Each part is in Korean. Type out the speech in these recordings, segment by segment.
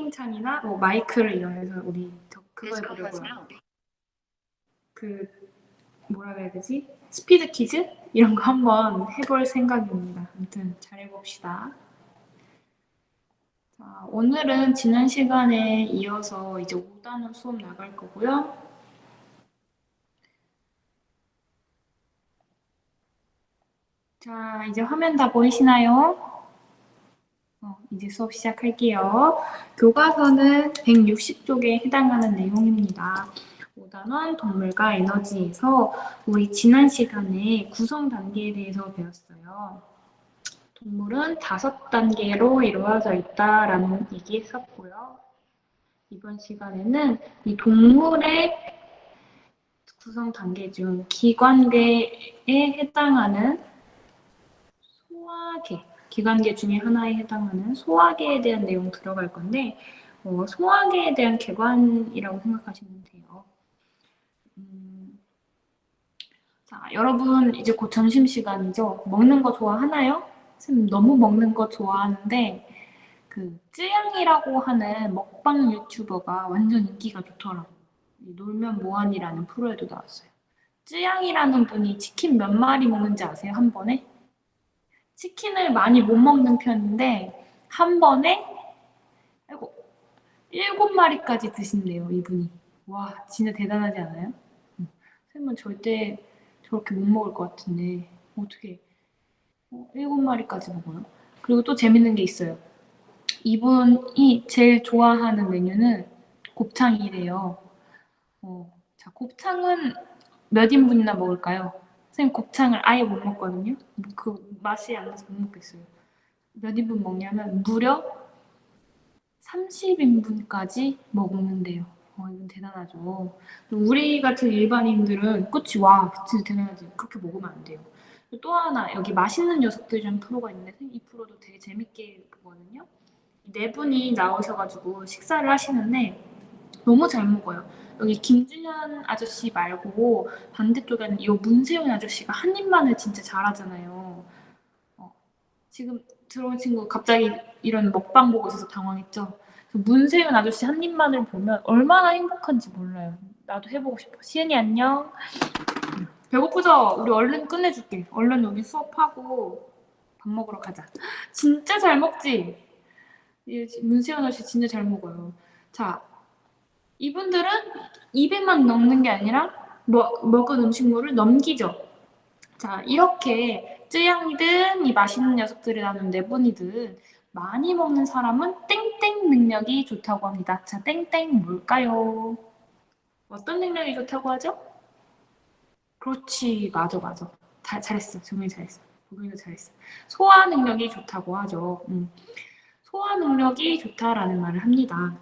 채팅창이나 뭐 마이크를 이용해서 우리 그거 해보려고요. 그 뭐라 그래야 되지? 스피드 퀴즈? 이런 거 한번 해볼 생각입니다. 아무튼 잘 해봅시다. 자, 오늘은 지난 시간에 이어서 이제 5단원 수업 나갈 거고요. 자, 이제 화면 다 보이시나요? 이제 수업 시작할게요. 교과서는 160쪽에 해당하는 내용입니다. 5단원 동물과 에너지에서 우리 지난 시간에 구성 단계에 대해서 배웠어요. 동물은 5단계로 이루어져 있다라는 얘기 했었고요. 이번 시간에는 이 동물의 구성 단계 중 기관계에 해당하는 소화계, 기관계 중에 하나에 해당하는 소화계에 대한 내용 들어갈 건데 소화계에 대한 개관이라고 생각하시면 돼요. 자, 여러분 이제 곧 점심시간이죠? 먹는 거 좋아하나요? 선생님 너무 먹는 거 좋아하는데 그 쯔양이라고 하는 먹방 유튜버가 완전 인기가 좋더라고요. 놀면 뭐하니라는 프로에도 나왔어요. 쯔양이라는 분이 치킨 몇 마리 먹는지 아세요? 한 번에? 치킨을 많이 못 먹는 편인데 한 번에 7마리까지 드신대요, 이분이. 와, 진짜 대단하지 않아요? 선생님은 절대 저렇게 못 먹을 것 같은데 어떻게 7마리까지 먹어요? 그리고 또 재밌는 게 있어요. 이분이 제일 좋아하는 메뉴는 곱창이래요. 자, 곱창은 몇 인분이나 먹을까요? 선생님 곱창을 아예 못 먹거든요. 그 맛이 안 나서 못 먹겠어요. 몇 인분 먹냐면 무려 30인분까지 먹는데요. 이건 대단하죠. 우리 같은 일반인들은 그치 와 진짜 대단하지. 그렇게 먹으면 안 돼요. 또 하나 여기 맛있는 녀석들이라는 프로가 있는데 이 프로도 되게 재밌게 보거든요. 네 분이 나오셔가지고 식사를 하시는데 너무 잘 먹어요. 여기 김준현 아저씨 말고 반대쪽에는 이 문세윤 아저씨가 한 입만을 진짜 잘하잖아요. 지금 들어온 친구 갑자기 이런 먹방 보고 있어서 당황했죠. 문세윤 아저씨 한 입만을 보면 얼마나 행복한지 몰라요. 나도 해보고 싶어. 시은이 안녕. 배고프죠? 우리 얼른 끝내줄게. 얼른 우리 수업하고 밥 먹으러 가자. 진짜 잘 먹지? 문세윤 아저씨 진짜 잘 먹어요. 자, 이분들은 입에만 넣는 게 아니라 먹은 음식물을 넘기죠. 자, 이렇게 쯔양이든 이 맛있는 녀석들이라는 네 분이든 많이 먹는 사람은 땡땡 능력이 좋다고 합니다. 자, 땡땡 뭘까요? 어떤 능력이 좋다고 하죠? 그렇지, 맞아. 잘했어. 정말 잘했어. 보경이도 잘했어. 소화 능력이 좋다고 하죠. 소화 능력이 좋다라는 말을 합니다.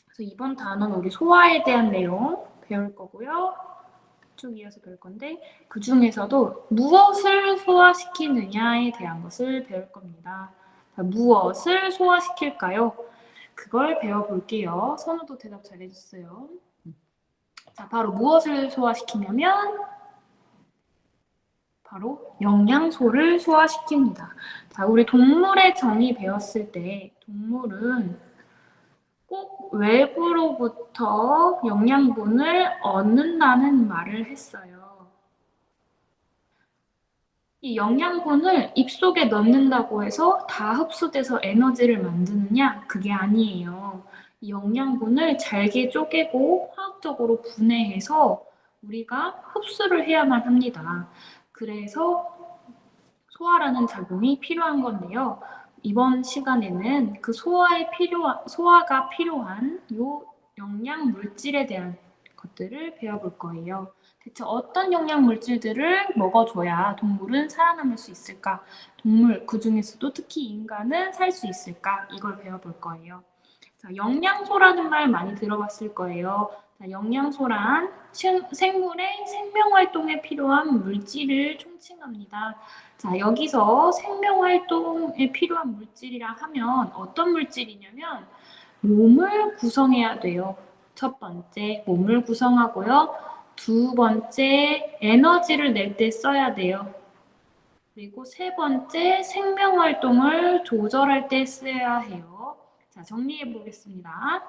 그래서 이번 단어는 우리 소화에 대한 내용 배울 거고요. 쭉 이어서 배울 건데 그 중에서도 무엇을 소화시키느냐에 대한 것을 배울 겁니다. 자, 무엇을 소화시킬까요? 그걸 배워볼게요. 선우도 대답 잘해줬어요. 자, 바로 무엇을 소화시키냐면 바로 영양소를 소화시킵니다. 자, 우리 동물의 정의 배웠을 때 동물은 꼭 외부로부터 영양분을 얻는다는 말을 했어요. 이 영양분을 입속에 넣는다고 해서 다 흡수돼서 에너지를 만드느냐? 그게 아니에요. 이 영양분을 잘게 쪼개고 화학적으로 분해해서 우리가 흡수를 해야만 합니다. 그래서 소화라는 작용이 필요한 건데요. 이번 시간에는 그 소화가 필요한 요 영양 물질에 대한 것들을 배워볼 거예요. 대체 어떤 영양 물질들을 먹어줘야 동물은 살아남을 수 있을까? 동물, 그 중에서도 특히 인간은 살 수 있을까? 이걸 배워볼 거예요. 자, 영양소라는 말 많이 들어봤을 거예요. 자, 영양소란 생물의 생명활동에 필요한 물질을 총칭합니다. 자, 여기서 생명활동에 필요한 물질이라 하면 어떤 물질이냐면 몸을 구성해야 돼요. 첫 번째, 몸을 구성하고요. 두 번째, 에너지를 낼 때 써야 돼요. 그리고 세 번째, 생명활동을 조절할 때 써야 해요. 자, 정리해 보겠습니다.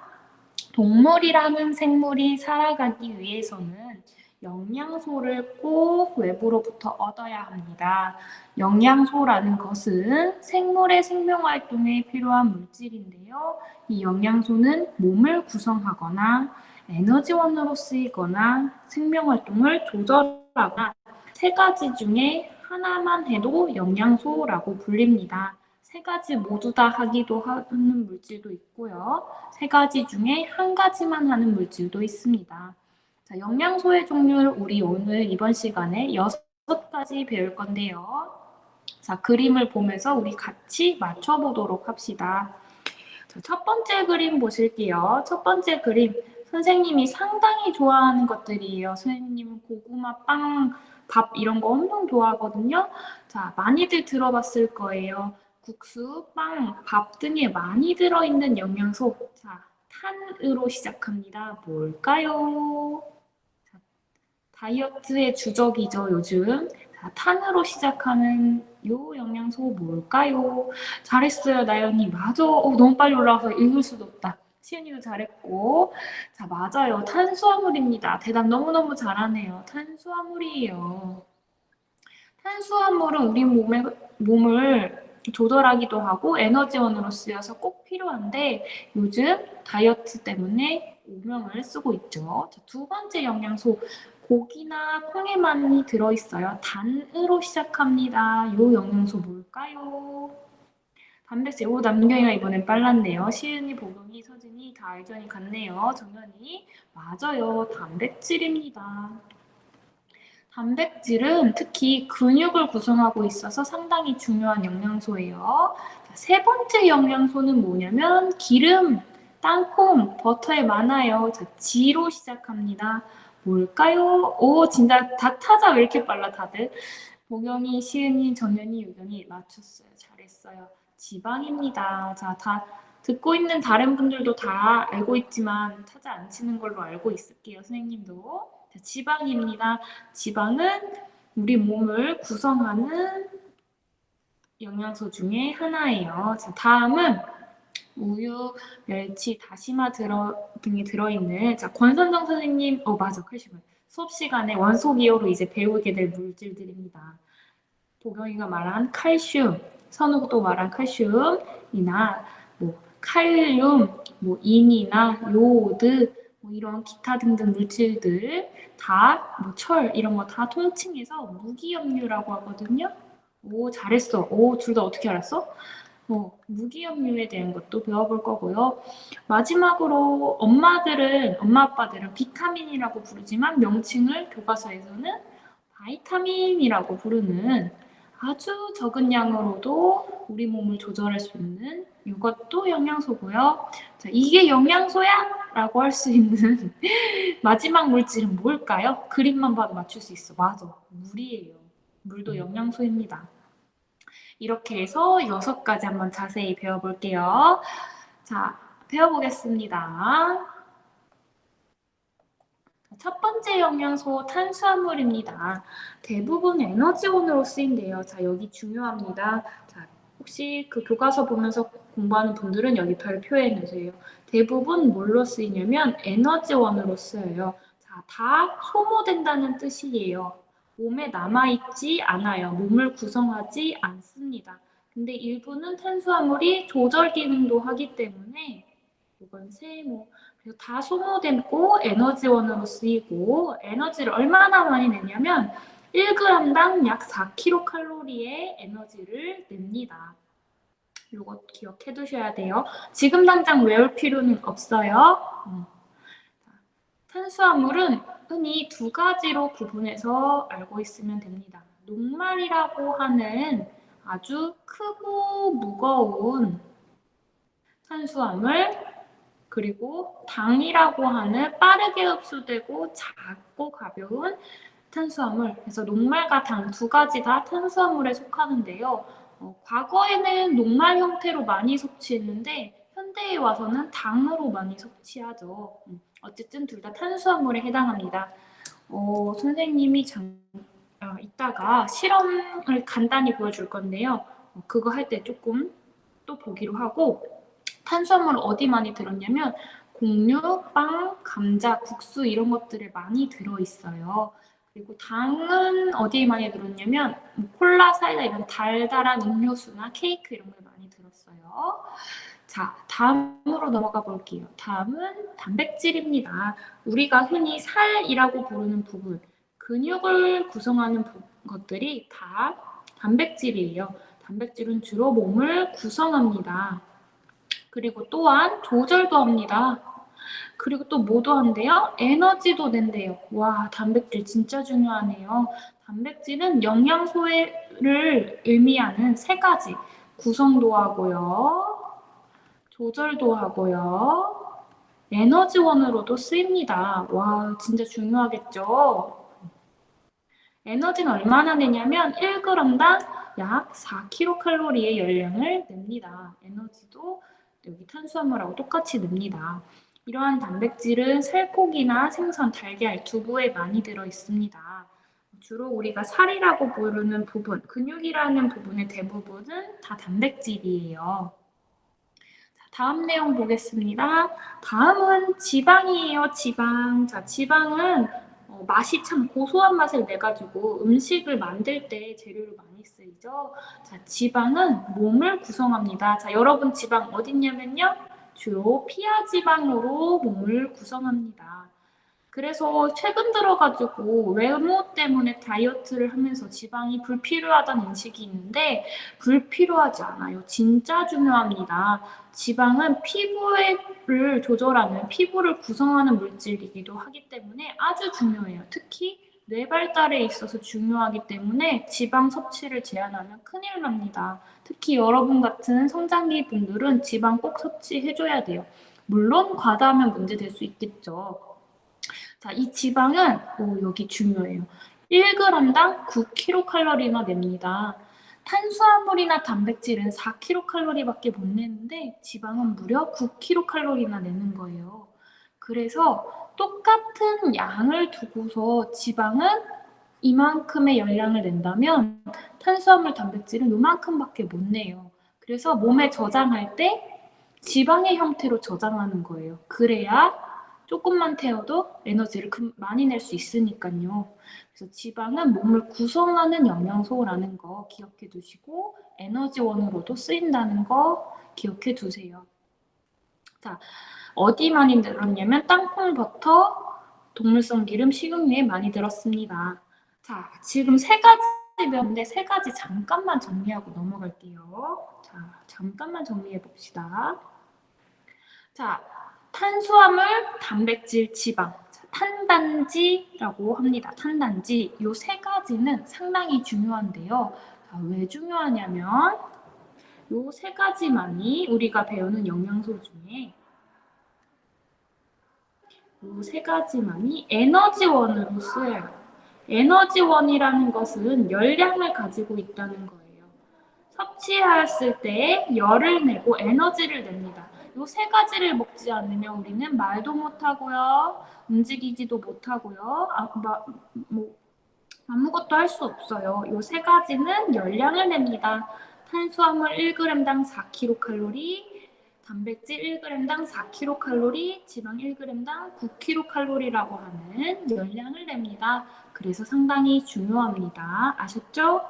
동물이라는 생물이 살아가기 위해서는 영양소를 꼭 외부로부터 얻어야 합니다. 영양소라는 것은 생물의 생명활동에 필요한 물질인데요. 이 영양소는 몸을 구성하거나 에너지원으로 쓰이거나 생명활동을 조절하거나 세 가지 중에 하나만 해도 영양소라고 불립니다. 세 가지 모두 다 하기도 하는 물질도 있고요. 세 가지 중에 한 가지만 하는 물질도 있습니다. 자, 영양소의 종류를 우리 오늘 이번 시간에 6가지 배울 건데요. 자, 그림을 보면서 우리 같이 맞춰보도록 합시다. 자, 첫 번째 그림 보실게요. 첫 번째 그림, 선생님이 상당히 좋아하는 것들이에요. 선생님은 고구마, 빵, 밥 이런 거 엄청 좋아하거든요. 자, 많이들 들어봤을 거예요. 국수, 빵, 밥 등에 많이 들어있는 영양소. 자, 탄으로 시작합니다. 뭘까요? 자, 다이어트의 주적이죠, 요즘. 자, 탄으로 시작하는 요 영양소 뭘까요? 잘했어요, 나연이. 맞아. 너무 빨리 올라와서 읽을 수도 없다. 시은이도 잘했고. 자, 맞아요. 탄수화물입니다. 대답 너무너무 잘하네요. 탄수화물이에요. 탄수화물은 우리 몸을 조절하기도 하고 에너지원으로 쓰여서 꼭 필요한데 요즘 다이어트 때문에 오명을 쓰고 있죠. 자, 두 번째 영양소, 고기나 콩에 많이 들어있어요. 단으로 시작합니다. 요 영양소 뭘까요? 단백질. 오, 남경이가 이번엔 빨랐네요. 시은이, 보경이, 서진이 다 알전이 같네요. 정연이. 맞아요. 단백질입니다. 단백질은 특히 근육을 구성하고 있어서 상당히 중요한 영양소예요. 자, 세 번째 영양소는 뭐냐면 기름, 땅콩, 버터에 많아요. 자, G로 시작합니다. 뭘까요? 오, 진짜 다 타자 왜 이렇게 빨라 다들? 보경이, 시은이, 정연이, 유경이 맞췄어요. 잘했어요. 지방입니다. 자, 다 듣고 있는 다른 분들도 다 알고 있지만 타자 안 치는 걸로 알고 있을게요. 선생님도. 자, 지방입니다. 지방은 우리 몸을 구성하는 영양소 중에 하나예요. 자, 다음은 우유, 멸치, 다시마 등이 들어있는 자, 권선정 선생님, 맞아, 칼슘. 수업 시간에 원소 기호로 이제 배우게 될 물질들입니다. 보경이가 말한 칼슘, 선우도 말한 칼슘이나 뭐 칼륨, 뭐 인이나 요오드, 뭐 이런 기타 등등 물질들 다 뭐 철 이런 거 다 통칭해서 무기염류라고 하거든요. 오, 잘했어. 오, 둘 다 어떻게 알았어? 무기염류에 대한 것도 배워볼 거고요. 마지막으로 엄마 아빠들은 비타민이라고 부르지만 명칭을 교과서에서는 바이타민이라고 부르는 아주 적은 양으로도 우리 몸을 조절할 수 있는 이것도 영양소고요. 자, 이게 영양소야? 라고 할 수 있는 마지막 물질은 뭘까요? 그림만 봐도 맞출 수 있어. 맞아. 물이에요. 물도 영양소입니다. 이렇게 해서 6가지 한번 자세히 배워볼게요. 자, 배워보겠습니다. 첫 번째 영양소 탄수화물입니다. 대부분 에너지원으로 쓰인대요. 자, 여기 중요합니다. 자, 혹시 그 교과서 보면서 공부하는 분들은 여기 별 표현해 주세요. 대부분 뭘로 쓰이냐면 에너지원으로 쓰여요. 자, 다 소모된다는 뜻이에요. 몸에 남아있지 않아요. 몸을 구성하지 않습니다. 근데 일부는 탄수화물이 조절 기능도 하기 때문에 이건 세모. 그래서 다 소모되고 에너지원으로 쓰이고 에너지를 얼마나 많이 내냐면 1g당 약 4kcal의 에너지를 냅니다. 이거 기억해 두셔야 돼요. 지금 당장 외울 필요는 없어요. 탄수화물은 흔히 2가지로 구분해서 알고 있으면 됩니다. 녹말이라고 하는 아주 크고 무거운 탄수화물, 그리고 당이라고 하는 빠르게 흡수되고 작고 가벼운 탄수화물. 그래서 녹말과 당 2가지 다 탄수화물에 속하는데요. 과거에는 녹말 형태로 많이 섭취했는데 현대에 와서는 당으로 많이 섭취하죠. 어쨌든 둘 다 탄수화물에 해당합니다. 선생님이 이따가 실험을 간단히 보여줄 건데요. 그거 할 때 조금 또 보기로 하고 탄수화물 어디 많이 들었냐면 곡류, 빵, 감자, 국수 이런 것들에 많이 들어있어요. 그리고 당은 어디에 많이 들었냐면 콜라, 사이다 이런 달달한 음료수나 케이크 이런 거에 많이 들었어요. 자, 다음으로 넘어가 볼게요. 다음은 단백질입니다. 우리가 흔히 살이라고 부르는 부분, 근육을 구성하는 것들이 다 단백질이에요. 단백질은 주로 몸을 구성합니다. 그리고 또한 조절도 합니다. 그리고 또 뭐도 한대요? 에너지도 낸대요. 와, 단백질 진짜 중요하네요. 단백질은 영양소를 의미하는 세 가지. 구성도 하고요. 조절도 하고요. 에너지원으로도 쓰입니다. 와, 진짜 중요하겠죠? 에너지는 얼마나 내냐면 1g당 약 4kcal의 열량을 냅니다. 에너지도 여기 탄수화물하고 똑같이 냅니다. 이러한 단백질은 살코기나 생선, 달걀, 두부에 많이 들어 있습니다. 주로 우리가 살이라고 부르는 부분, 근육이라는 부분의 대부분은 다 단백질이에요. 다음 내용 보겠습니다. 다음은 지방이에요. 지방. 자, 지방은 맛이 참 고소한 맛을 내가지고 음식을 만들 때 재료로 많이 쓰이죠. 자, 지방은 몸을 구성합니다. 자, 여러분 지방 어딨냐면요. 주로 피하 지방으로 몸을 구성합니다. 그래서 최근 들어가지고 외모 때문에 다이어트를 하면서 지방이 불필요하다는 인식이 있는데 불필요하지 않아요. 진짜 중요합니다. 지방은 피부를 조절하는, 피부를 구성하는 물질이기도 하기 때문에 아주 중요해요. 특히 뇌 발달에 있어서 중요하기 때문에 지방 섭취를 제한하면 큰일 납니다. 특히 여러분 같은 성장기 분들은 지방 꼭 섭취해줘야 돼요. 물론 과다하면 문제될 수 있겠죠. 자, 이 지방은 여기 중요해요. 1g당 9kcal나 냅니다. 탄수화물이나 단백질은 4kcal밖에 못 내는데 지방은 무려 9kcal나 내는 거예요. 그래서 똑같은 양을 두고서 지방은 이만큼의 열량을 낸다면 탄수화물, 단백질은 이만큼밖에 못 내요. 그래서 몸에 저장할 때 지방의 형태로 저장하는 거예요. 그래야 조금만 태워도 에너지를 많이 낼 수 있으니까요. 그래서 지방은 몸을 구성하는 영양소라는 거 기억해 두시고 에너지원으로도 쓰인다는 거 기억해 두세요. 자, 어디 많이 들었냐면 땅콩, 버터, 동물성 기름, 식용유에 많이 들었습니다. 자, 지금 세 가지 배웠는데 세 가지 잠깐만 정리하고 넘어갈게요. 자, 잠깐만 정리해 봅시다. 자, 탄수화물, 단백질, 지방, 탄단지라고 합니다. 탄단지. 이 세 가지는 상당히 중요한데요. 자, 왜 중요하냐면 이 세 가지만이 우리가 배우는 영양소 중에 이 세 가지만이 에너지원으로 쓰여요. 에너지원이라는 것은 열량을 가지고 있다는 거예요. 섭취했을 때 열을 내고 에너지를 냅니다. 이 세 가지를 먹지 않으면 우리는 말도 못하고요. 움직이지도 못하고요. 아무것도 할 수 없어요. 이 세 가지는 열량을 냅니다. 탄수화물 1g당 4kcal, 단백질 1g당 4kcal, 지방 1g당 9kcal라고 하는 열량을 냅니다. 그래서 상당히 중요합니다. 아셨죠?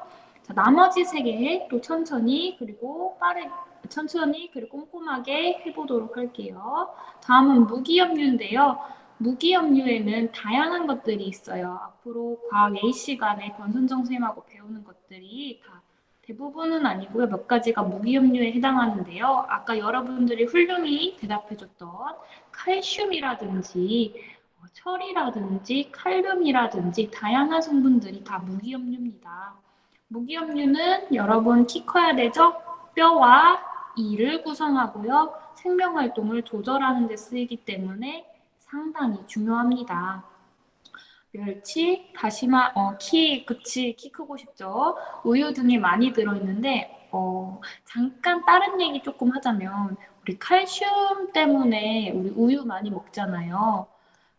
자, 나머지 세 개 또 천천히 그리고 천천히 그리고 꼼꼼하게 해보도록 할게요. 다음은 무기염류인데요. 무기염류에는 다양한 것들이 있어요. 앞으로 과학 A 시간에 권순정 선생님하고 배우는 것들이 다 대부분은 아니고요. 몇 가지가 무기염류에 해당하는데요. 아까 여러분들이 훌륭히 대답해줬던 칼슘이라든지 철이라든지 칼륨이라든지 다양한 성분들이 다 무기염류입니다. 무기염류는 여러분 키 커야 되죠? 뼈와 이를 구성하고요. 생명활동을 조절하는 데 쓰이기 때문에 상당히 중요합니다. 멸치, 다시마, 키 크고 싶죠? 우유 등이 많이 들어있는데, 잠깐 다른 얘기 조금 하자면, 우리 칼슘 때문에 우리 우유 많이 먹잖아요.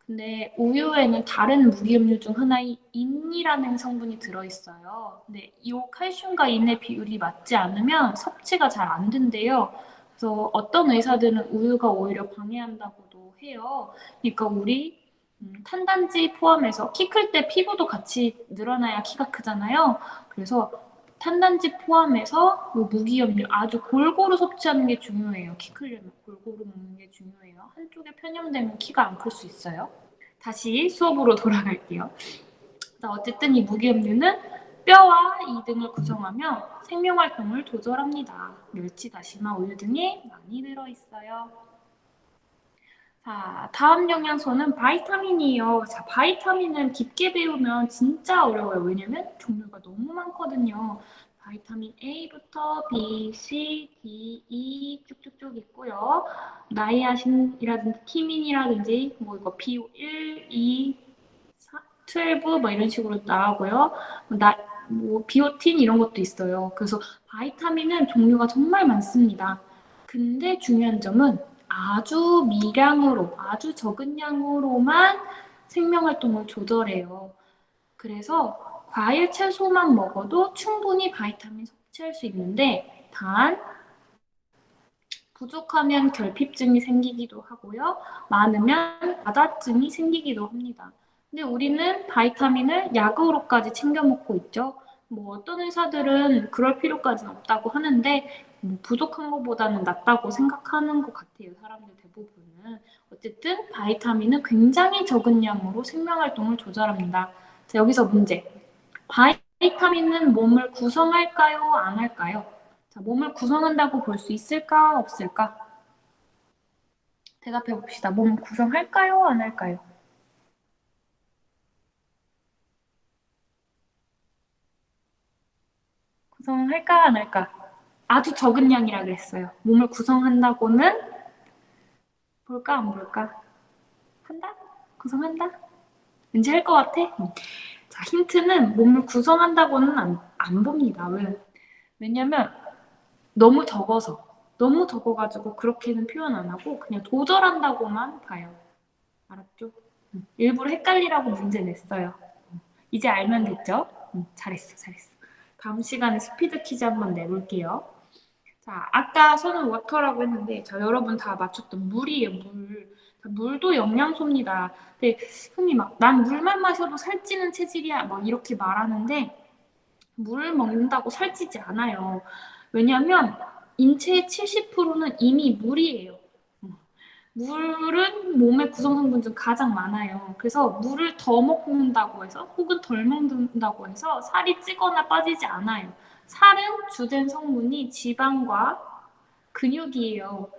근데 우유에는 다른 무기음료 중 하나인 인이라는 성분이 들어있어요. 근데 이 칼슘과 인의 비율이 맞지 않으면 섭취가 잘 안 된대요. 그래서 어떤 의사들은 우유가 오히려 방해한다고도 해요. 그러니까 우리 탄단지 포함해서 키 클 때 피부도 같이 늘어나야 키가 크잖아요. 그래서 탄단지 포함해서 무기염료 아주 골고루 섭취하는 게 중요해요. 키 크려면 골고루 먹는 게 중요해요. 한쪽에 편향되면 키가 안 클 수 있어요. 다시 수업으로 돌아갈게요. 자, 어쨌든 이 무기염료는 뼈와 이 등을 구성하며 생명활동을 조절합니다. 멸치, 다시마, 우유 등이 많이 들어있어요. 자, 다음 영양소는 바이타민이에요. 자, 바이타민은 깊게 배우면 진짜 어려워요. 왜냐면 종류가 너무 많거든요. 바이타민 A부터 B, C, D, E 쭉쭉쭉 있고요. 나이아신이라든지 티민이라든지 뭐 이거 B1, 2, 12 뭐 이런 식으로 나오고요. 뭐 비오틴 이런 것도 있어요. 그래서 바이타민은 종류가 정말 많습니다. 근데 중요한 점은 아주 미량으로, 아주 적은 양으로만 생명활동을 조절해요. 그래서 과일, 채소만 먹어도 충분히 바이타민 섭취할 수 있는데 단 부족하면 결핍증이 생기기도 하고요. 많으면 과다증이 생기기도 합니다. 근데 우리는 바이타민을 약으로까지 챙겨 먹고 있죠. 뭐 어떤 의사들은 그럴 필요까지는 없다고 하는데 부족한 것보다는 낫다고 생각하는 것 같아요. 사람들 대부분은. 어쨌든 바이타민은 굉장히 적은 양으로 생명활동을 조절합니다. 자, 여기서 문제. 바이타민은 몸을 구성할까요? 안 할까요? 자, 몸을 구성한다고 볼 수 있을까? 없을까? 대답해 봅시다. 몸 구성할까요? 안 할까요? 구성할까? 안 할까? 아주 적은 양이라 그랬어요. 몸을 구성한다고는 볼까? 안 볼까? 한다? 구성한다? 왠지 할 것 같아? 자, 힌트는 몸을 구성한다고는 안 봅니다. 왜냐면 너무 적어서. 너무 적어가지고 그렇게는 표현 안 하고 그냥 조절한다고만 봐요. 알았죠? 일부러 헷갈리라고 문제 냈어요. 이제 알면 됐죠? 잘했어, 잘했어. 다음 시간에 스피드 퀴즈 한번 내볼게요. 자, 아까 저는 워터라고 했는데, 자, 여러분 다 맞췄던 물이에요, 물. 자, 물도 영양소입니다. 근데 흔히 막, 난 물만 마셔도 살찌는 체질이야, 막 이렇게 말하는데, 물을 먹는다고 살찌지 않아요. 왜냐면, 인체의 70%는 이미 물이에요. 물은 몸의 구성성분 중 가장 많아요. 그래서 물을 더 먹는다고 해서 혹은 덜 먹는다고 해서 살이 찌거나 빠지지 않아요. 살은 주된 성분이 지방과 근육이에요.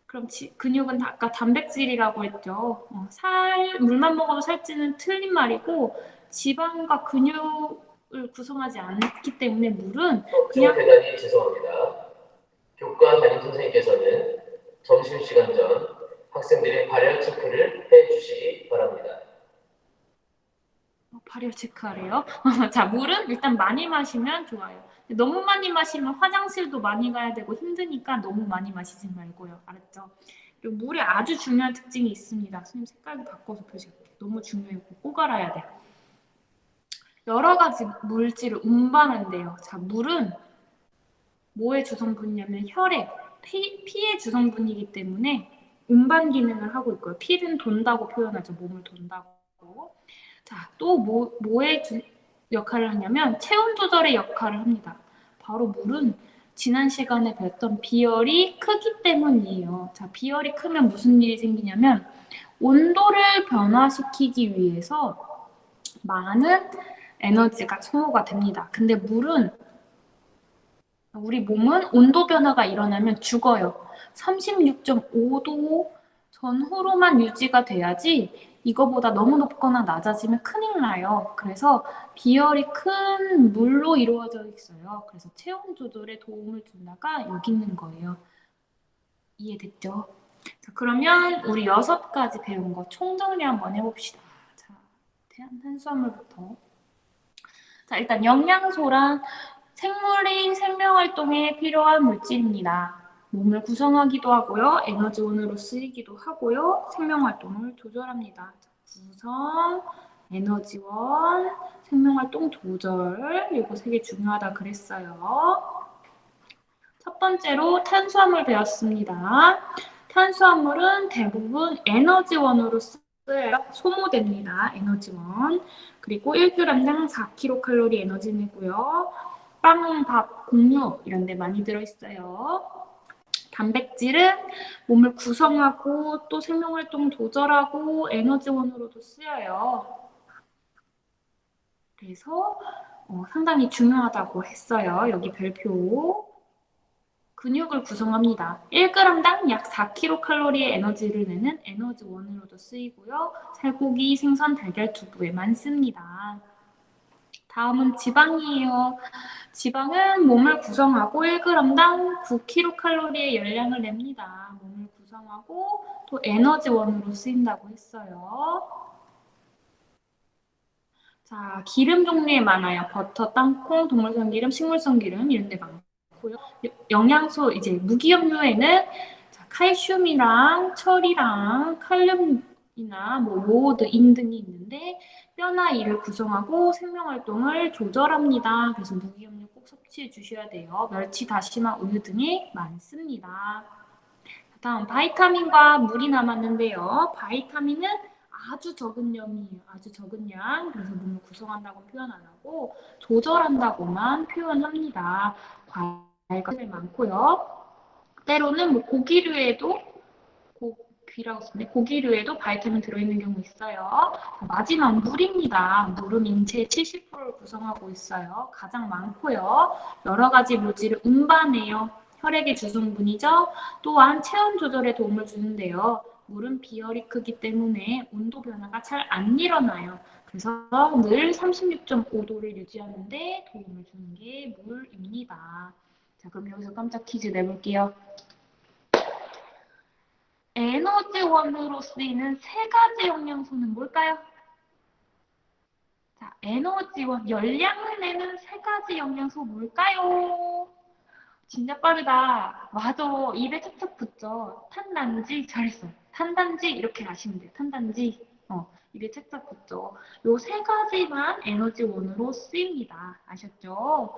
그럼 근육은 아까 단백질이라고 했죠. 물만 먹어도 살찌는 틀린 말이고 지방과 근육을 구성하지 않기 때문에 물은 그냥 대단히 죄송합니다. 교과 담임 선생님께서는 점심시간 전 학생들의 발열 체크를 해주시기 바랍니다. 발열 체크하래요. 자, 물은 일단 많이 마시면 좋아요. 너무 많이 마시면 화장실도 많이 가야 되고 힘드니까 너무 많이 마시지 말고요. 알았죠? 그리고 물에 아주 중요한 특징이 있습니다. 선생님 색깔도 바꿔서 표시할게요. 너무 중요해요. 꼭 알아야 돼. 여러 가지 물질을 운반한대요. 자, 물은 뭐의 주성분이냐면 혈액, 피의 주성분이기 때문에 운반 기능을 하고 있고요. 피는 돈다고 표현하죠. 몸을 돈다고. 자, 또 뭐의 역할을 하냐면 체온 조절의 역할을 합니다. 바로 물은 지난 시간에 배웠던 비열이 크기 때문이에요. 자, 비열이 크면 무슨 일이 생기냐면 온도를 변화시키기 위해서 많은 에너지가 소모가 됩니다. 근데 물은 우리 몸은 온도 변화가 일어나면 죽어요. 36.5도 전후로만 유지가 돼야지 이거보다 너무 높거나 낮아지면 큰일 나요. 그래서 비열이 큰 물로 이루어져 있어요. 그래서 체온 조절에 도움을 준다가 여기 있는 거예요. 이해됐죠? 자, 그러면 우리 6가지 배운 거 총정리 한번 해봅시다. 자, 탄수화물부터. 자, 일단 영양소란 생물이 생명활동에 필요한 물질입니다. 몸을 구성하기도 하고요. 에너지원으로 쓰이기도 하고요. 생명활동을 조절합니다. 구성, 에너지원, 생명활동 조절 이거 3개 중요하다 그랬어요. 첫 번째로 탄수화물 배웠습니다. 탄수화물은 대부분 에너지원으로 쓰여요. 소모됩니다. 에너지원. 그리고 1g당 4kcal 에너지 내고요. 빵, 밥, 곡류 이런 데 많이 들어있어요. 단백질은 몸을 구성하고 또 생명활동 조절하고 에너지원으로도 쓰여요. 그래서 상당히 중요하다고 했어요. 여기 별표. 근육을 구성합니다. 1g당 약 4kcal의 에너지를 내는 에너지원으로도 쓰이고요. 살코기, 생선, 달걀, 두부에 많습니다. 다음은 지방이에요. 지방은 몸을 구성하고 1g당 9kcal의 열량을 냅니다. 몸을 구성하고 또 에너지원으로 쓰인다고 했어요. 자, 기름 종류에 많아요. 버터, 땅콩, 동물성 기름, 식물성 기름 이런 데 많고요. 영양소 이제 무기염료에는 칼슘이랑 철이랑 칼륨이나 뭐 요오드, 인 등이 있는데 뼈나 이를 구성하고 생명활동을 조절합니다. 그래서 무기염료 꼭 섭취해 주셔야 돼요. 멸치, 다시마, 우유 등이 많습니다. 다음 바이타민과 물이 남았는데요. 바이타민은 아주 적은 양이에요. 아주 적은 양. 그래서 몸을 구성한다고 표현 안 하고 조절한다고만 표현합니다. 과일이 많고요. 때로는 뭐 고기류에도 고기류에도 바이타민 들어있는 경우 있어요. 마지막 물입니다. 물은 인체의 70%를 구성하고 있어요. 가장 많고요. 여러 가지 물질을 운반해요. 혈액의 주성분이죠. 또한 체온 조절에 도움을 주는데요. 물은 비열이 크기 때문에 온도 변화가 잘 안 일어나요. 그래서 늘 36.5도를 유지하는데 도움을 주는 게 물입니다. 자, 그럼 여기서 깜짝 퀴즈 내볼게요. 에너지원으로 쓰이는 세 가지 영양소는 뭘까요? 자, 에너지원, 열량을 내는 세 가지 영양소 뭘까요? 진짜 빠르다. 맞아. 입에 착착 붙죠. 탄단지, 잘했어. 탄단지 이렇게 아시면 돼요. 탄단지. 입에 착착 붙죠. 요 세 가지만 에너지원으로 쓰입니다. 아셨죠?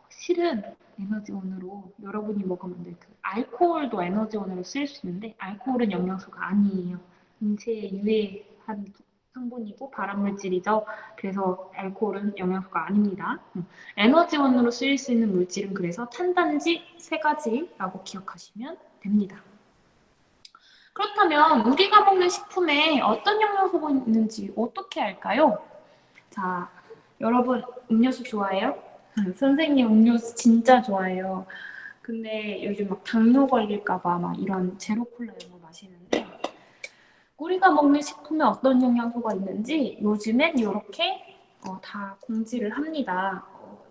실은 에너지원으로 여러분이 먹으면 될 그 알코올도 에너지원으로 쓰일 수 있는데 알코올은 영양소가 아니에요. 인체에 유해한 성분이고 발암물질이죠. 그래서 알코올은 영양소가 아닙니다. 에너지원으로 쓰일 수 있는 물질은 그래서 탄단지 세 가지라고 기억하시면 됩니다. 그렇다면 우리가 먹는 식품에 어떤 영양소가 있는지 어떻게 알까요? 자, 여러분 음료수 좋아해요? 선생님 음료수 진짜 좋아해요. 근데 요즘 막 당뇨 걸릴까봐 막 이런 제로 콜라 이런 거 마시는데 우리가 먹는 식품에 어떤 영양소가 있는지 요즘엔 이렇게 다 공지를 합니다.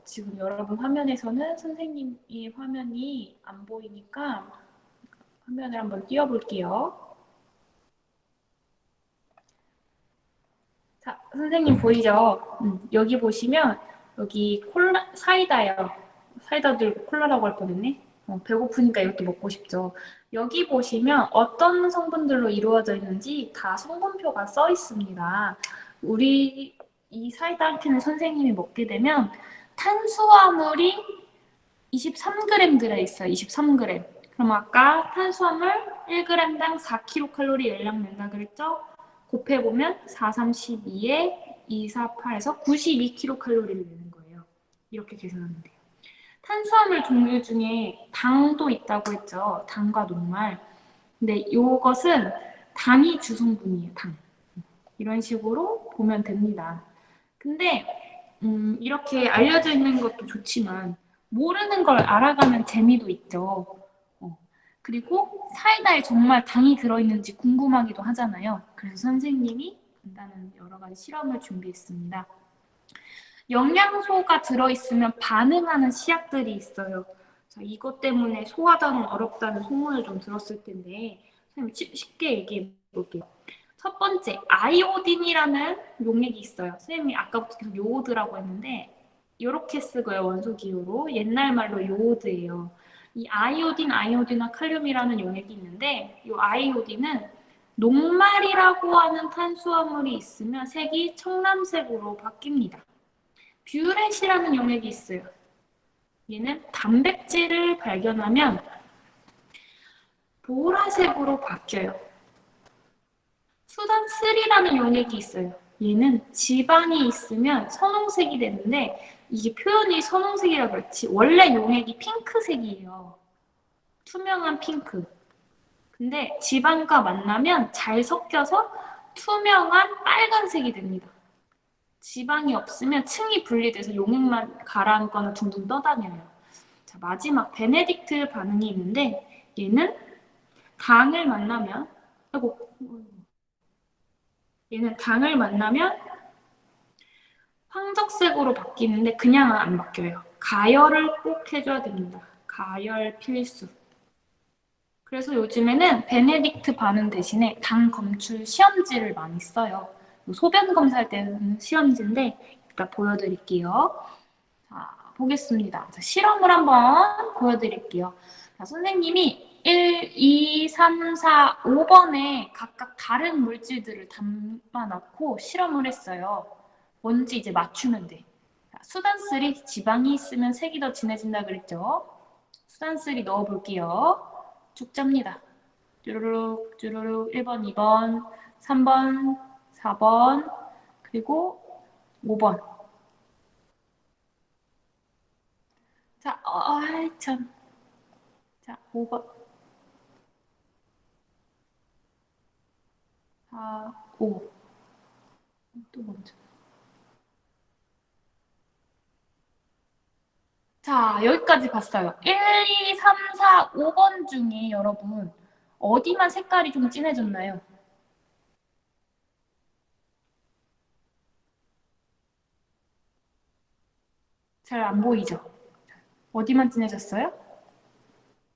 지금 여러분 화면에서는 선생님의 화면이 안 보이니까 화면을 한번 띄워볼게요. 자, 선생님 보이죠? 여기 보시면 여기 콜라, 사이다예요. 사이다 들고 콜라라고 할 뻔했네. 배고프니까 이것도 먹고 싶죠. 여기 보시면 어떤 성분들로 이루어져 있는지 다 성분표가 써 있습니다. 우리 이 사이다 한 캔을 선생님이 먹게 되면 탄수화물이 23g 들어있어요. 23g. 그럼 아까 탄수화물 1g당 4kcal 열량 낸다 그랬죠? 곱해보면 4, 3, 12에 2, 4, 8에서 92kcal를 내는 거예요. 이렇게 계산하면 돼요. 탄수화물 종류 중에 당도 있다고 했죠. 당과 녹말. 근데 이것은 당이 주성분이에요. 당. 이런 식으로 보면 됩니다. 근데 이렇게 알려져 있는 것도 좋지만 모르는 걸 알아가면 재미도 있죠. 그리고 사이다에 정말 당이 들어있는지 궁금하기도 하잖아요. 그래서 선생님이 간단한 여러 가지 실험을 준비했습니다. 영양소가 들어있으면 반응하는 시약들이 있어요. 자, 이것 때문에 소화하기는 어렵다는 소문을 좀 들었을 텐데 선생님 쉽게 얘기해 볼게요. 첫 번째, 아이오딘이라는 용액이 있어요. 선생님이 아까부터 계속 요오드라고 했는데 이렇게 쓰고요, 원소 기호로. 옛날 말로 요오드예요. 이 아이오딘과 칼륨이라는 용액이 있는데 이 아이오딘은 녹말이라고 하는 탄수화물이 있으면 색이 청람색으로 바뀝니다. 뷰렛이라는 용액이 있어요. 얘는 단백질을 발견하면 보라색으로 바뀌어요. 수단3라는 용액이 있어요. 얘는 지방이 있으면 선홍색이 되는데 이게 표현이 선홍색이라 그렇지 원래 용액이 핑크색이에요. 투명한 핑크. 근데 지방과 만나면 잘 섞여서 투명한 빨간색이 됩니다. 지방이 없으면 층이 분리돼서 용액만 가라앉거나 둥둥 떠다녀요. 자, 마지막 베네딕트 반응이 있는데 얘는 당을 만나면 얘는 당을 만나면 황적색으로 바뀌는데 그냥 안 바뀌어요. 가열을 꼭 해줘야 됩니다. 가열 필수. 그래서 요즘에는 베네딕트 반응 대신에 당 검출 시험지를 많이 써요. 소변 검사할 때는 시험지인데 이따 보여드릴게요. 자, 보겠습니다. 자, 실험을 한번 보여드릴게요. 자, 선생님이 1, 2, 3, 4, 5번에 각각 다른 물질들을 담아놓고 실험을 했어요. 뭔지 이제 맞추면 돼. 자, 수단3 지방이 있으면 색이 더 진해진다 그랬죠? 수단3 넣어볼게요. 쭉 짭니다. 쭈루룩 쭈루룩 1번, 2번, 3번, 4번, 그리고 5번. 자, 아이 참. 자, 5번. 4, 5. 또 먼저. 자, 여기까지 봤어요. 1, 2, 3, 4, 5번 중에 여러분 어디만 색깔이 좀 진해졌나요? 잘 안 보이죠? 어디만 진해졌어요?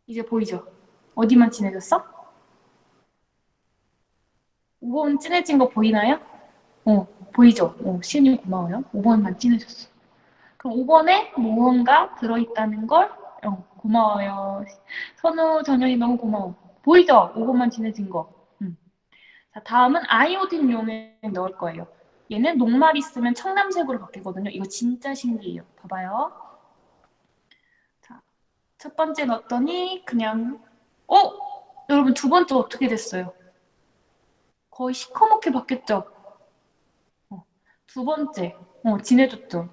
이제 보이죠? 어디만 진해졌어? 5번 진해진 거 보이나요? 보이죠? 시은이 고마워요. 5번만 진해졌어. 그럼 5번에 무언가 들어있다는 걸 고마워요. 선우, 정연이 너무 고마워. 보이죠? 5번만 진해진 거. 자, 다음은 아이오딘 용액 넣을 거예요. 얘는 녹말 있으면 청남색으로 바뀌거든요. 이거 진짜 신기해요. 봐봐요. 자, 첫 번째 넣었더니 그냥 여러분 두 번째 어떻게 됐어요? 거의 시커멓게 바뀌었죠? 두 번째 진해졌죠?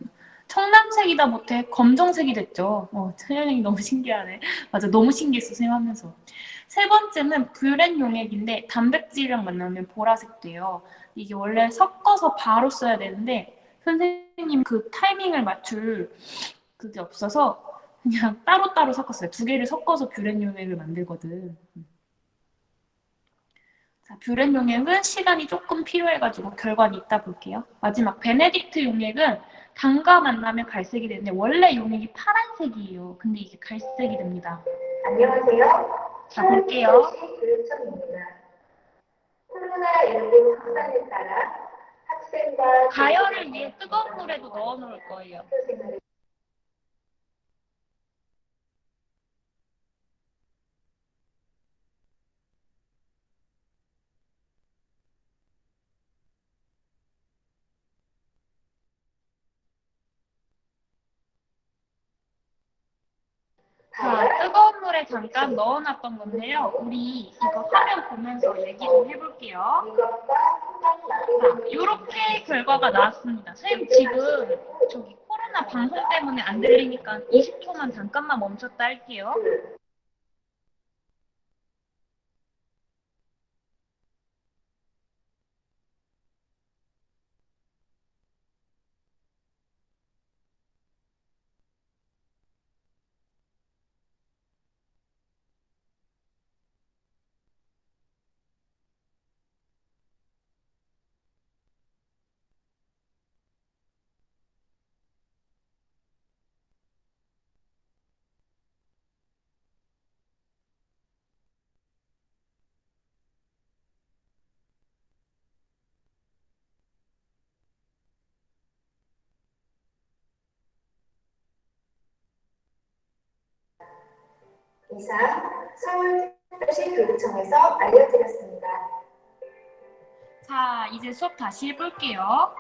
청남색이다 못해 검정색이 됐죠. 천연이 너무 신기하네. 맞아, 너무 신기했어, 선생님하면서. 세 번째는 뷰렌 용액인데 단백질이랑 만나면 보라색 돼요. 이게 원래 섞어서 바로 써야 되는데 선생님 그 타이밍을 맞출 그게 없어서 그냥 따로따로 섞었어요. 두 개를 섞어서 뷰렌 용액을 만들거든. 자, 뷰렌 용액은 시간이 조금 필요해가지고 결과는 이따 볼게요. 마지막 베네딕트 용액은 당과 만나면 갈색이 되는데 원래 용액이 파란색이에요. 근데 이게 갈색이 됩니다. 안녕하세요. 자, 볼게요. 교육청입니다. 코로나19 확산에 따라 학생과 가열을 위해 뜨거운 물에도 넣어 놓을 거예요. 학교 생활을 자, 뜨거운 물에 잠깐 넣어놨던 건데요. 우리 이거 화면 보면서 얘기 좀 해볼게요. 이것과 자, 이렇게 결과가 나왔습니다. 선생님 지금 저기 코로나 방송 때문에 안 들리니까 20초만 잠깐만 멈췄다 할게요. 이상 서울특별시 교육청에서 알려드렸습니다. 자, 이제 수업 다시 해볼게요.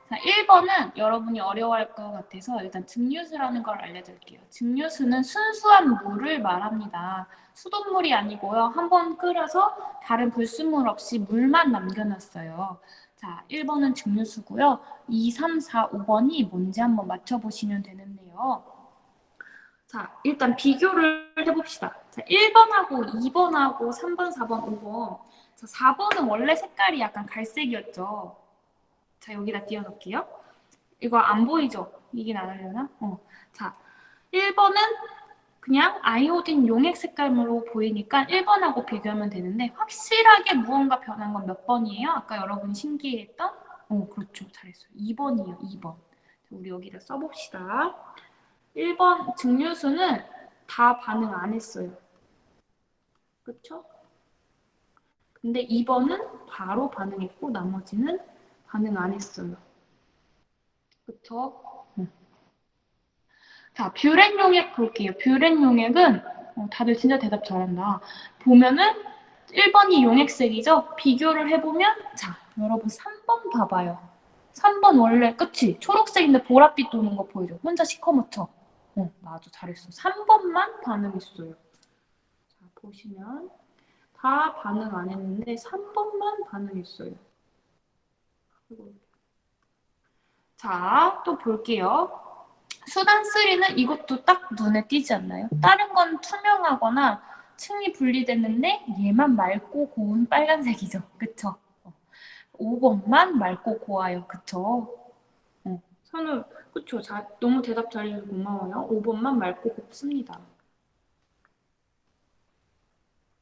자, 1번은 여러분이 어려워할 것 같아서 일단 증류수라는 걸 알려드릴게요. 증류수는 순수한 물을 말합니다. 수돗물이 아니고요. 한번 끓여서 다른 불순물 없이 물만 남겨놨어요. 자, 1번은 증류수고요. 2, 3, 4, 5번이 뭔지 한번 맞춰보시면 되는데요. 자, 일단 비교를 해봅시다. 자, 1번하고 2번하고 3번, 4번, 5번. 자, 4번은 원래 색깔이 약간 갈색이었죠. 자, 여기다 띄워놓을게요. 이거 안 보이죠? 이게 나가려나? 자, 1번은 그냥 아이오딘 용액 색깔로 보이니까 1번하고 비교하면 되는데 확실하게 무언가 변한 건 몇 번이에요? 아까 여러분이 신기해했던? 그렇죠. 잘했어요. 2번이에요. 2번. 우리 여기다 써봅시다. 1번 증류수는 다 반응 안 했어요. 그쵸? 근데 2번은 바로 반응했고 나머지는 반응 안 했어요. 그쵸? 자, 뷰렌 용액 볼게요. 뷰렌 용액은 다들 진짜 대답 잘한다. 보면은 1번이 용액색이죠? 비교를 해보면 자, 여러분 3번 봐봐요. 3번 원래 그치? 초록색인데 보랏빛 도는 거 보이죠? 혼자 시커멓죠? 맞아, 잘했어. 3번만 반응했어요. 자, 보시면 다 반응 안 했는데 3번만 반응했어요. 자, 또 볼게요. 수단 3는 이것도 딱 눈에 띄지 않나요? 다른 건 투명하거나 층이 분리됐는데 얘만 맑고 고운 빨간색이죠. 그쵸? 5번만 맑고 고와요. 그쵸? 선우, 그쵸? 너무 대답 잘해줘서 고마워요. 5번만 맑고 곱습니다.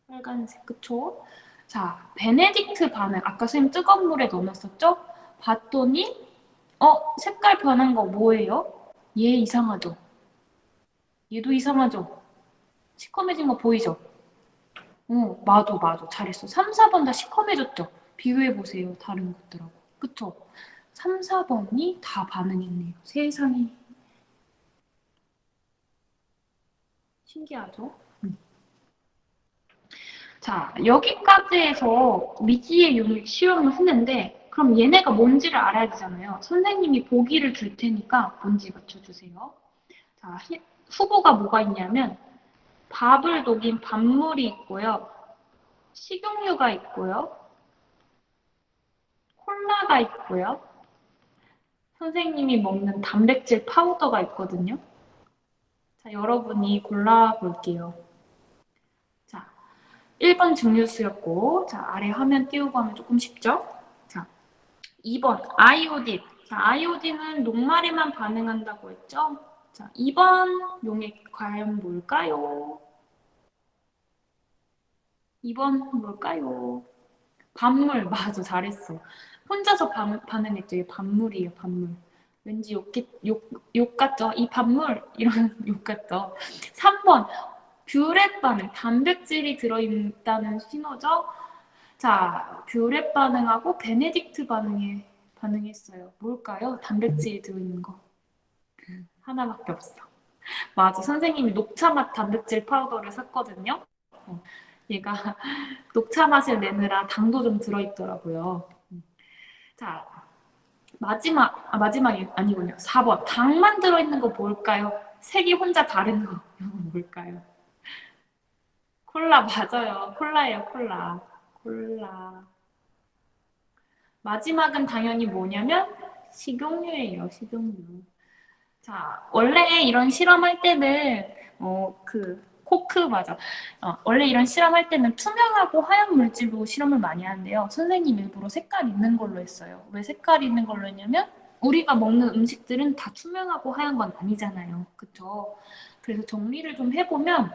빨간색, 그쵸? 자, 베네딕트 반응. 아까 선생님 뜨거운 물에 넣어놨었죠? 봤더니 색깔 변한 거 뭐예요? 얘 이상하죠? 얘도 이상하죠? 시커매진 거 보이죠? 맞아. 잘했어. 3, 4번 다 시커매졌죠? 비교해보세요. 다른 것들하고. 그쵸? 3, 4번이 다 반응했네요. 세상에. 신기하죠? 자, 여기까지 해서 미지의 용액 실험을 했는데 그럼 얘네가 뭔지를 알아야 되잖아요. 선생님이 보기를 줄 테니까 뭔지 맞춰주세요. 자, 후보가 뭐가 있냐면 밥을 녹인 밥물이 있고요. 식용유가 있고요. 콜라가 있고요. 선생님이 먹는 단백질 파우더가 있거든요. 자, 여러분이 골라볼게요. 자, 1번 증류수였고, 자, 아래 화면 띄우고 하면 조금 쉽죠? 자, 2번 아이오딘. 자, 아이오딘은 녹말에만 반응한다고 했죠? 자, 2번 용액 과연 뭘까요? 2번 뭘까요? 밥물. 맞아, 잘했어. 혼자서 반응했죠. 이게 밥물이에요, 밥물. 왠지 욕 같죠? 이 밥물 이런 욕 같죠? 3번 뷰렛 반응. 단백질이 들어있다는 신호죠? 자, 뷰렛 반응하고 베네딕트 반응에 반응했어요. 뭘까요? 단백질이 들어있는 거. 하나밖에 없어. 맞아, 선생님이 녹차 맛 단백질 파우더를 샀거든요. 얘가 녹차 맛을 내느라 당도 좀 들어있더라고요. 자, 마지막이 아니군요. 4번. 당만 들어있는 거 뭘까요? 색이 혼자 다른 거. 이거 뭘까요? 콜라, 맞아요. 콜라예요, 콜라. 콜라. 마지막은 당연히 뭐냐면 식용유예요, 식용유. 자, 원래 이런 실험할 때는 코크 맞아. 원래 이런 실험할 때는 투명하고 하얀 물질로 실험을 많이 하는데요. 선생님 일부러 색깔 있는 걸로 했어요. 왜 색깔 있는 걸로 했냐면 우리가 먹는 음식들은 다 투명하고 하얀 건 아니잖아요. 그쵸? 그래서 정리를 좀 해보면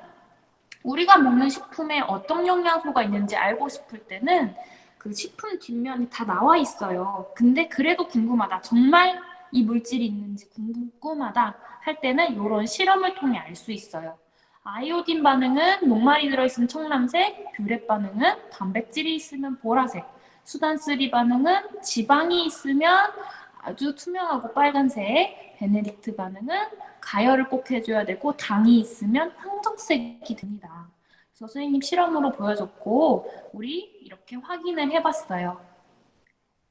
우리가 먹는 식품에 어떤 영양소가 있는지 알고 싶을 때는 그 식품 뒷면이 다 나와 있어요. 근데 그래도 궁금하다. 정말 이 물질이 있는지 궁금하다 할 때는 이런 실험을 통해 알 수 있어요. 아이오딘 반응은 녹말이 들어있으면 청藍색, 뷰렛 반응은 단백질이 있으면 보라색, 수단3 반응은 지방이 있으면 아주 투명하고 빨간색, 베네딕트 반응은 가열을 꼭 해줘야 되고 당이 있으면 황정색이 됩니다. 그래서 선생님 실험으로 보여줬고 우리 이렇게 확인을 해봤어요.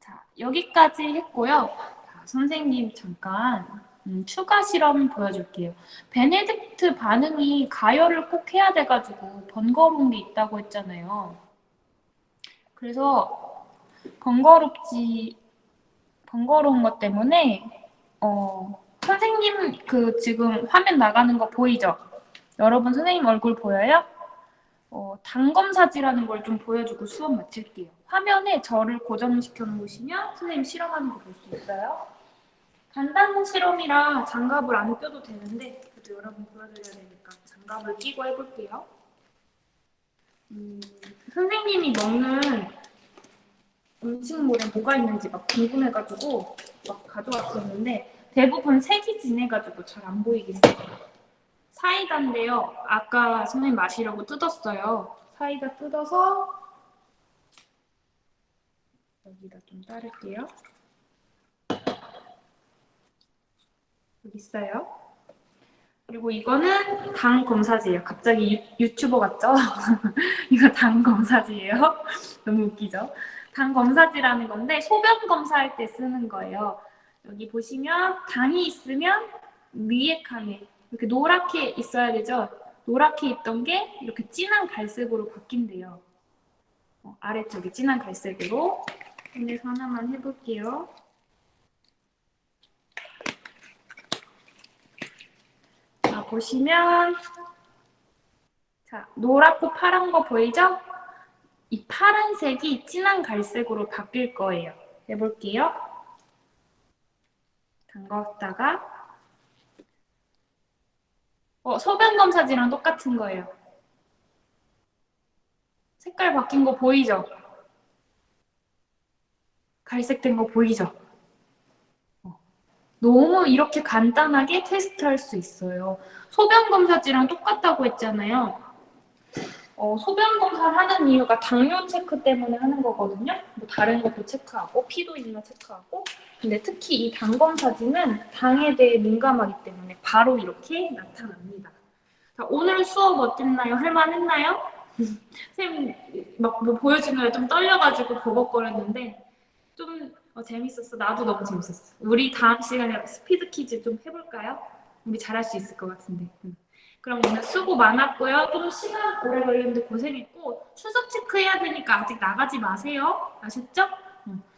자, 여기까지 했고요. 선생님 잠깐 추가 실험 보여줄게요. 베네딕트 반응이 가열을 꼭 해야 돼가지고 번거로운 게 있다고 했잖아요. 그래서 번거로운 것 때문에 선생님 그 지금 화면 나가는 거 보이죠? 여러분 선생님 얼굴 보여요? 단검사지라는 걸 좀 보여주고 수업 마칠게요. 화면에 저를 고정시켜 놓으시면 선생님 실험하는 거 볼 수 있어요. 간단한 실험이라 장갑을 안 껴도 되는데 그래도 여러분 보여드려야 되니까 장갑을 끼고 해볼게요. 선생님이 먹는 음식물에 뭐가 있는지 막 궁금해가지고 막 가져왔었는데 대부분 색이 진해가지고 잘 안 보이긴 해요. 사이다인데요. 아까 선생님 마시려고 뜯었어요. 사이다 뜯어서 여기다 좀 따를게요. 여기 있어요. 그리고 이거는 당 검사지예요. 갑자기 유튜버 같죠? 이거 당 검사지예요. 너무 웃기죠? 당 검사지라는 건데 소변 검사할 때 쓰는 거예요. 여기 보시면 당이 있으면 위에 칸에 이렇게 노랗게 있어야 되죠? 노랗게 있던 게 이렇게 진한 갈색으로 바뀐대요. 아래쪽이 진한 갈색으로. 그래서 하나만 해볼게요. 자, 보시면 자, 노랗고 파란 거 보이죠? 이 파란색이 진한 갈색으로 바뀔 거예요. 해볼게요. 담갔다가 소변 검사지랑 똑같은 거예요. 색깔 바뀐 거 보이죠? 갈색된 거 보이죠? 너무 이렇게 간단하게 테스트할 수 있어요. 소변 검사지랑 똑같다고 했잖아요. 소변 검사를 하는 이유가 당뇨 체크 때문에 하는 거거든요. 뭐 다른 것도 체크하고 피도 있나 체크하고. 근데 특히 이 당 검사지는 당에 대해 민감하기 때문에 바로 이렇게 나타납니다. 자, 오늘 수업 어땠나요? 할만했나요? 선생님 막 뭐 보여주느라 좀 떨려가지고 버벅거렸는데 좀 재밌었어. 나도 너무 재밌었어. 우리 다음 시간에 스피드 퀴즈 좀 해볼까요? 우리 잘할 수 있을 것 같은데. 그럼 오늘 수고 많았고요. 좀 시간 오래 걸렸는데 고생했고 출석 체크해야 되니까 아직 나가지 마세요. 아셨죠?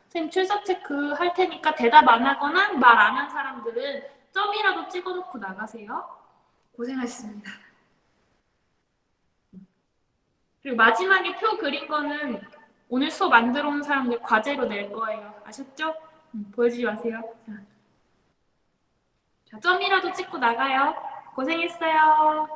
선생님 출석 체크 할 테니까 대답 안 하거나 말 안 한 사람들은 점이라도 찍어놓고 나가세요. 고생하셨습니다. 그리고 마지막에 표 그린 거는 오늘 수업 안 들어온 사람들 과제로 낼 거예요. 아셨죠? 보여주지 마세요. 자, 점이라도 찍고 나가요. 고생했어요.